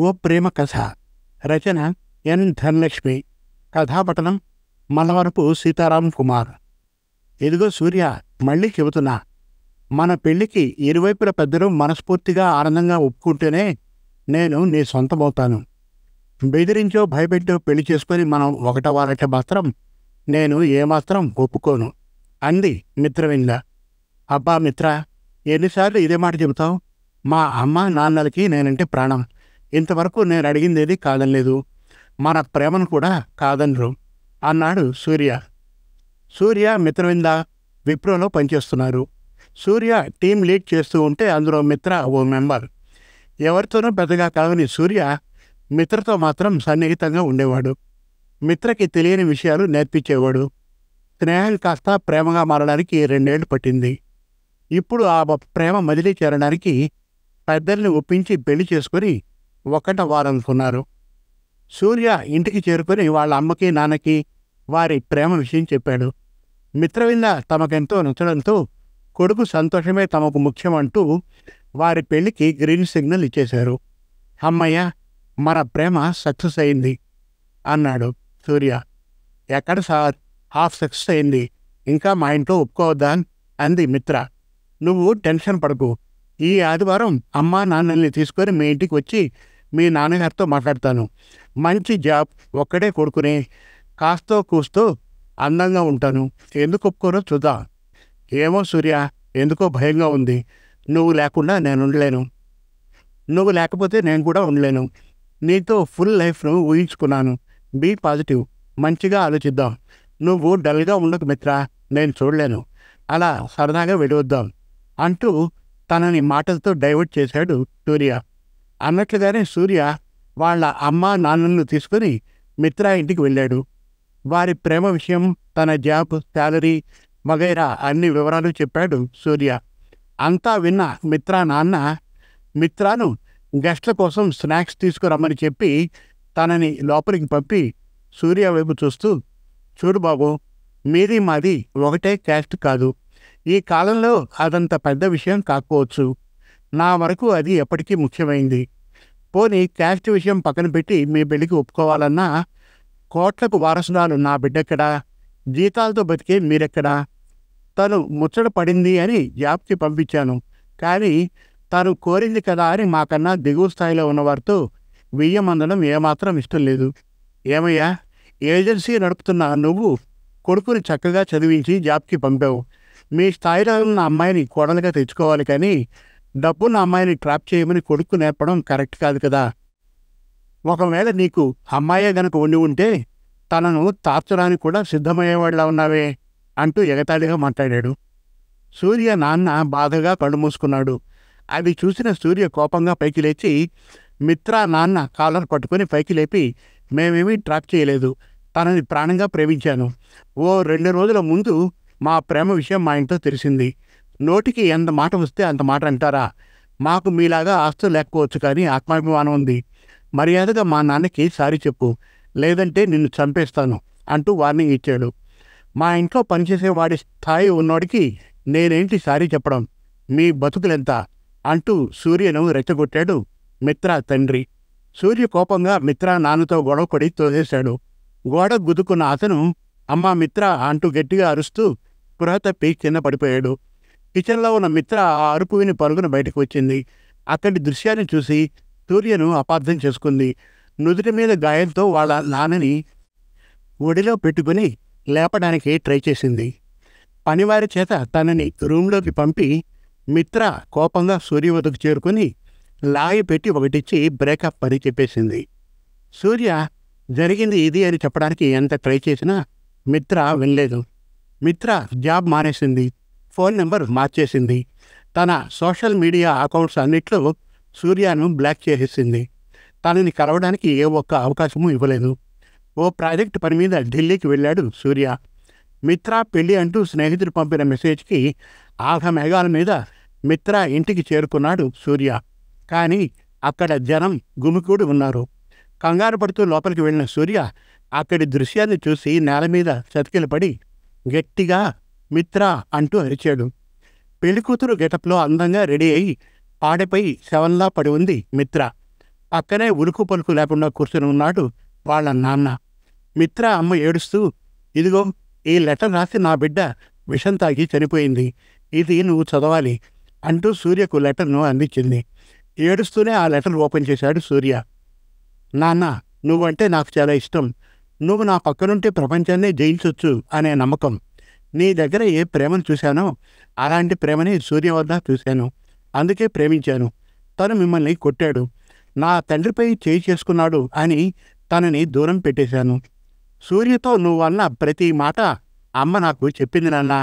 ఓ ప్రేమ కథ. రచన ఎన్ ధనలక్ష్మి. కథాపఠనం మలవరపు సీతారాం కుమార్. ఇదిగో సూర్య, మళ్ళీ చెబుతున్నా, మన పెళ్లికి ఇరువైపుల పెద్దలు మనస్ఫూర్తిగా ఆనందంగా ఒప్పుకుంటేనే నేను నీ సొంతమవుతాను. బెదిరించో భయపెట్టో పెళ్లి చేసుకొని మనం ఒకటవాలంటే మాత్రం నేను ఏమాత్రం ఒప్పుకోను అంది మిత్రవింద. అబ్బా మిత్ర, ఎన్నిసార్లు ఇదే మాట చెబుతావు? మా అమ్మ నాన్నలకి నేనంటే ప్రాణం. ఇంతవరకు నేను అడిగిందేది కాదనలేదు. మన ప్రేమను కూడా కాదనరు అన్నాడు సూర్య. సూర్య మిత్రవింద విప్రోలో పనిచేస్తున్నారు. సూర్య టీం లీడ్ చేస్తూ ఉంటే అందులో మిత్ర ఓ మెంబర్. ఎవరితోనూ పెద్దగా కాదని సూర్య మిత్రతో మాత్రం సన్నిహితంగా ఉండేవాడు. మిత్రకి తెలియని విషయాలు నేర్పించేవాడు. స్నేహం కాస్త ప్రేమగా మారడానికి 2 ఏళ్లు పట్టింది. ఇప్పుడు ఆ ప్రేమ మదిలీ చేరడానికి పెద్దల్ని ఒప్పించి పెళ్లి చేసుకుని ఒకటవ్వాలనుకున్నారు. సూర్య ఇంటికి చేరుకొని వాళ్ళ అమ్మకి నాన్నకి వారి ప్రేమ విషయం చెప్పాడు. మిత్రవింద తమకెంతో నచ్చడంతో కొడుకు సంతోషమే తమకు ముఖ్యం అంటూ వారి పెళ్లికి గ్రీన్ సిగ్నల్ ఇచ్చేశారు. అమ్మయ్య, మన ప్రేమ సక్సెస్ అయింది అన్నాడు సూర్య. ఎక్కడ సార్, హాఫ్ సక్సెస్ అయింది, ఇంకా మా ఇంట్లో ఒప్పుకోవద్దా అంది మిత్ర. నువ్వు టెన్షన్ పడకు. ఈ ఆదివారం అమ్మా నాన్నల్ని తీసుకొని మీ ఇంటికి వచ్చి మీ నాన్నగారితో మాట్లాడతాను. మంచి జాబ్, ఒక్కడే కొడుకునే, కాస్తో కూస్తో అందంగా ఉంటాను. ఎందుకు ఒప్పుకోరో చూద్దాం. ఏమో సూర్య, ఎందుకో భయంగా ఉంది. నువ్వు లేకుండా నేను ఉండలేను. నువ్వు లేకపోతే నేను కూడా ఉండలేను. నీతో ఫుల్ లైఫ్ను ఊహించుకున్నాను. బీ పాజిటివ్, మంచిగా ఆలోచిద్దాం. నువ్వు డల్గా ఉండకు మిత్ర, నేను చూడలేను. అలా సరదాగా వెళ్ళొద్దాం అంటూ తనని మాటలతో డైవర్ట్ చేశాడు సూర్య. అన్నట్లుగానే సూర్య వాళ్ళ అమ్మ నాన్నలను తీసుకుని మిత్ర ఇంటికి వెళ్ళాడు. వారి ప్రేమ విషయం, తన జాబ్, శాలరీ వగైరా అన్ని వివరాలు చెప్పాడు సూర్య. అంతా విన్న మిత్ర నాన్న మిత్రాను గెస్ట్ల కోసం స్నాక్స్ తీసుకురమ్మని చెప్పి తనని లోపలికి పంపి సూర్య వైపు చూస్తూ, చూడు బాబు, మీది మాది ఒకటే క్యాస్ట్ కాదు. ఈ కాలంలో అదంత పెద్ద విషయం కాకపోవచ్చు. నా వరకు అది ఎప్పటికీ ముఖ్యమైంది. పోనీ క్యాస్ట్ విషయం పక్కన పెట్టి మీ పెళ్లికి ఒప్పుకోవాలన్నా కోట్లకు వారసురాలు నా బిడ్డెక్కడా, జీతాలతో బతికే మీరెక్కడా? తను ముచ్చట పడింది అని జాబ్కి పంపించాను. కానీ తను కోరింది కదా అని మాకన్నా దిగువ స్థాయిలో ఉన్నవారితో వెయ్యమందడం ఏమాత్రం ఇష్టం లేదు. ఏమయ్యా, ఏజెన్సీ నడుపుతున్న నువ్వు కొడుకుని చక్కగా చదివించి జాబ్కి పంపావు. మీ స్థాయిలో ఉన్న అమ్మాయిని కోడలుగా తెచ్చుకోవాలి, కానీ డబ్బున్న అమ్మాయిని ట్రాప్ చేయమని కొడుకు నేర్పడం కరెక్ట్ కాదు కదా. ఒకవేళ నీకు అమ్మాయే గనక ఉండి ఉంటే తనను తార్చడానికి కూడా సిద్ధమయ్యేవాళ్ళ ఉన్నావే అంటూ ఎగతాళిగా మాట్లాడాడు. సూర్య నాన్న బాధగా కళ్ళు మూసుకున్నాడు. అది చూసిన సూర్య కోపంగా పైకి లేచి మిత్ర నాన్న కాలర్ పట్టుకుని పైకి లేపి, మేమేమీ ట్రాప్ చేయలేదు, తనని ప్రాణంగా ప్రేమించాను. ఓ 2 రోజుల ముందు మా ప్రేమ విషయం మా ఇంట్లో తెలిసింది. నోటికి ఎంత మాట వస్తే అంత మాట అంటారా? మాకు మీలాగా ఆస్తులు లేకపోవచ్చు, కానీ ఆత్మాభిమానం ఉంది. మర్యాదగా మా నాన్నకి సారీ చెప్పు, లేదంటే నిన్ను చంపేస్తాను అంటూ వార్నింగ్ ఇచ్చాడు. మా ఇంట్లో పనిచేసే వాడి స్థాయి ఉన్నోడికి నేనేంటి సారీ చెప్పడం? మీ బతుకులెంత అంటూ సూర్యను రెచ్చగొట్టాడు మిత్ర తండ్రి. సూర్య కోపంగా మిత్ర నాన్నతో గొడవపడి తోసేశాడు. గోడ గుద్దుకున్న అతను అమ్మా మిత్ర అంటూ గట్టిగా అరుస్తూ స్పృహ తప్పి కింద పడిపోయాడు. కిచెన్లో ఉన్న మిత్ర ఆ అరుపు విని పరుగున బయటకు వచ్చింది. అక్కడి దృశ్యాన్ని చూసి సూర్యను అపార్థం చేసుకుంది. నుదుటి మీద గాయంతో వాళ్ళ నాన్నని ఒడిలో పెట్టుకుని లేపడానికి ట్రై చేసింది. పనివారి చేత తనని రూమ్లోకి పంపి మిత్ర కోపంగా సూర్య వద్దకు చేరుకుని లాగి పెట్టి ఒకటిచ్చి బ్రేకప్ అని చెప్పేసింది. సూర్య జరిగింది ఇది అని చెప్పడానికి ఎంత ట్రై చేసినా మిత్ర వినలేదు. మిత్ర జాబ్ మానేసింది, ఫోన్ నెంబర్ మార్చేసింది, తన సోషల్ మీడియా అకౌంట్స్ అన్నిట్లో సూర్యను బ్లాక్ చేసేసింది. తనని కలవడానికి ఏ ఒక్క అవకాశము ఇవ్వలేదు. ఓ ప్రాజెక్ట్ పని మీద ఢిల్లీకి వెళ్ళాడు సూర్య. మిత్ర పెళ్ళి అంటూ స్నేహితుడు పంపిన మెసేజ్కి ఆఘ మేఘాల మీద మిత్ర ఇంటికి చేరుకున్నాడు సూర్య. కానీ అక్కడ జనం గుమికూడి ఉన్నారు. కంగారు పడుతూ లోపలికి వెళ్ళిన సూర్య అక్కడి దృశ్యాన్ని చూసి నేల మీద చతికిలపడి గట్టిగా మిత్ర అంటూ అరిచాడు. పెళ్లికూతురు గెటప్లో అందంగా రెడీ అయి పాడెపై శవంలా పడి ఉంది మిత్ర. పక్కనే ఉలుకు పలుకు లేకుండా కూర్చొని ఉన్నాడు వాళ్ళ నాన్న. మిత్ర అమ్మ ఏడుస్తూ, ఇదిగో ఈ లెటర్ రాసి నా బిడ్డ విషం తాగి చనిపోయింది, ఇది నువ్వు చదవాలి అంటూ సూర్యకు లెటర్ను అందించింది. ఏడుస్తూనే ఆ లెటర్ ఓపెన్ చేశాడు సూర్య. నాన్న, నువ్వంటే నాకు చాలా ఇష్టం. నువ్వు నా పక్కనుంటే ప్రపంచాన్నే జయించొచ్చు అనే నమ్మకం. నీ దగ్గర ఏ ప్రేమను చూశానో అలాంటి ప్రేమని సూర్య వద్ద చూశాను. అందుకే ప్రేమించాను. తను మిమ్మల్ని కొట్టాడు, నా తండ్రిపై చేయి చేసుకున్నాడు అని తనని దూరం పెట్టేశాను. సూర్యతో నువ్వు అన్న ప్రతి మాట అమ్మ నాకు చెప్పింది నాన్న.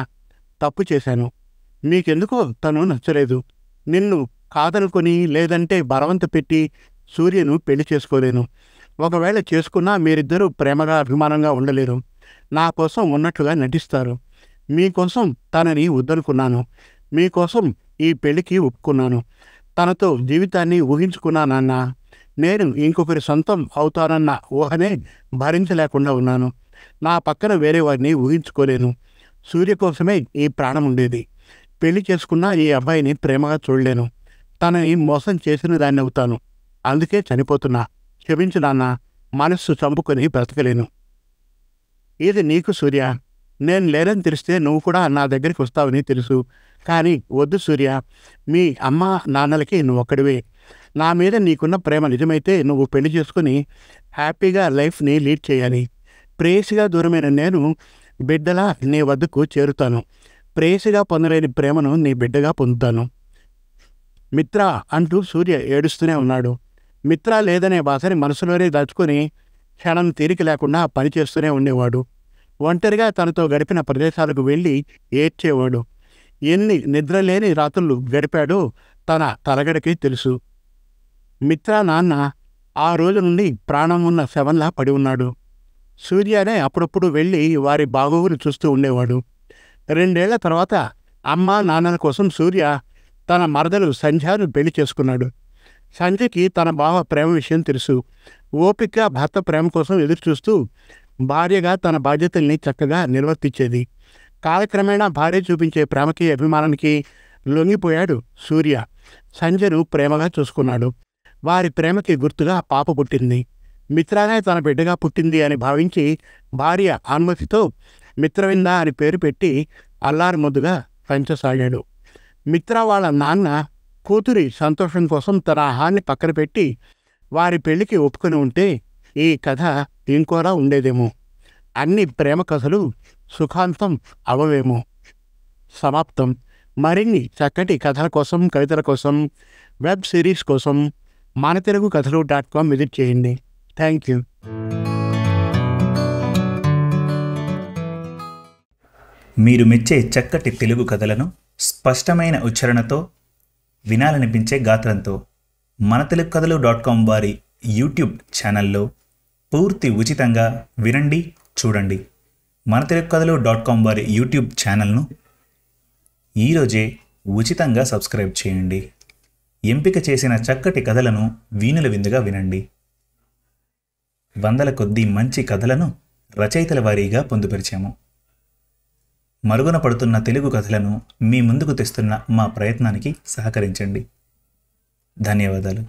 తప్పు చేశాను. నీకెందుకో తను నచ్చలేదు. నిన్ను కాదనుకొని లేదంటే బలవంత పెట్టి సూర్యను పెళ్లి చేసుకోలేను. ఒకవేళ చేసుకున్నా మీరిద్దరూ ప్రేమగా అభిమానంగా ఉండలేరు. నా కోసం ఉన్నట్లుగా నటిస్తారు. మీకోసం తనని వద్దనుకున్నాను. మీకోసం ఈ పెళ్లికి ఒప్పుకున్నాను. తనతో జీవితాన్ని ఊహించుకున్నానన్నా. నేను ఇంకొకరి సొంతం అవుతానన్న ఊహనే భరించలేకుండా ఉన్నాను. నా పక్కన వేరే వారిని ఊహించుకోలేను. సూర్య కోసమే ఈ ప్రాణం ఉండేది. పెళ్లి చేసుకున్నా ఈ అబ్బాయిని ప్రేమగా చూడలేను. తనని మోసం చేసిన దాన్ని అవుతాను. అందుకే చనిపోతున్నా. క్షమించు నాన్న. మనస్సు చంపుకొని బ్రతకలేను. ఇది నీకు సూర్య. నేను లేనని తెలిస్తే నువ్వు కూడా నా దగ్గరికి వస్తావని తెలుసు. కానీ వద్దు సూర్య. మీ అమ్మ నాన్నలకి నువ్వు ఒక్కడివే. నా మీద నీకున్న ప్రేమ నిజమైతే నువ్వు పెళ్లి చేసుకుని హ్యాపీగా లైఫ్ని లీడ్ చేయాలి. ప్రేయసిగా దూరమైన నేను బిడ్డలా నీ వద్దకు చేరుతాను. ప్రేయసిగా పొందలేని ప్రేమను నీ బిడ్డగా పొందుతాను. మిత్ర అంటూ సూర్య ఏడుస్తూనే ఉన్నాడు. మిత్ర లేదనే బాధని మనసులోనే దాచుకొని క్షణం తీరిక లేకుండా పనిచేస్తూనే ఉండేవాడు. ఒంటరిగా తనతో గడిపిన ప్రదేశాలకు వెళ్ళి ఏడ్చేవాడు. ఎన్ని నిద్రలేని రాత్రులు గడిపాడో తన తలగడకి తెలుసు. మిత్ర నాన్న ఆ రోజు నుండి ప్రాణం ఉన్న శవంలా పడి ఉన్నాడు. సూర్యనే అప్పుడప్పుడు వెళ్ళి వారి బాగోగులు చూస్తూ ఉండేవాడు. 2 ఏళ్ల తర్వాత అమ్మ నాన్నల కోసం సూర్య తన మరదలు సంధ్యను పెళ్లి చేసుకున్నాడు. సంధ్యకి తన బావ ప్రేమ విషయం తెలుసు. ఓపికగా భర్త ప్రేమ కోసం ఎదురుచూస్తూ భార్యగా తన బాధ్యతల్ని చక్కగా నిర్వర్తించేది. కాలక్రమేణా భార్య చూపించే ప్రేమకి అభిమానానికి లొంగిపోయాడు సూర్య. సంధ్యను ప్రేమగా చూసుకున్నాడు. వారి ప్రేమకి గుర్తుగా పాప పుట్టింది. మిత్రానే తన బిడ్డగా పుట్టింది అని భావించి భార్య అనుమతితో మిత్రవింద అని పేరు పెట్టి అల్లారి ముద్దుగా పెంచసాగాడు. మిత్ర వాళ్ళ నాన్న కూతురి సంతోషం కోసం తన ఆహాన్ని పక్కన పెట్టి వారి పెళ్లికి ఒప్పుకొని ఉంటే ఈ కథ ఇంకోలా ఉండేదేమో. అన్ని ప్రేమ కథలు సుఖాంతం అవవేమో. సమాప్తం. మరిన్ని చక్కటి కథల కోసం, కవితల కోసం, వెబ్ సిరీస్ కోసం మనతెలుగుకథలు.com విజిట్ చేయండి. Thank you. మీరు మెచ్చే చక్కటి తెలుగు కథలను స్పష్టమైన ఉచ్చారణతో, వినాలనిపించే గాత్రంతో మనతెలుగుకథలు.com వారి యూట్యూబ్ ఛానల్లో పూర్తి ఉచితంగా వినండి, చూడండి. మనతెలుగుకథలు.com వారి యూట్యూబ్ ఛానల్ను ఈరోజే ఉచితంగా సబ్స్క్రైబ్ చేయండి. ఎంపిక చేసిన చక్కటి కథలను వీణుల విందుగా వినండి. వందల కొద్దీ మంచి కథలను రచయితల వారీగా పొందుపరిచాము. మరుగున పడుతున్న తెలుగు కథలను మీ ముందుకు తెస్తున్న మా ప్రయత్నానికి సహకరించండి. ధన్యవాదాలు.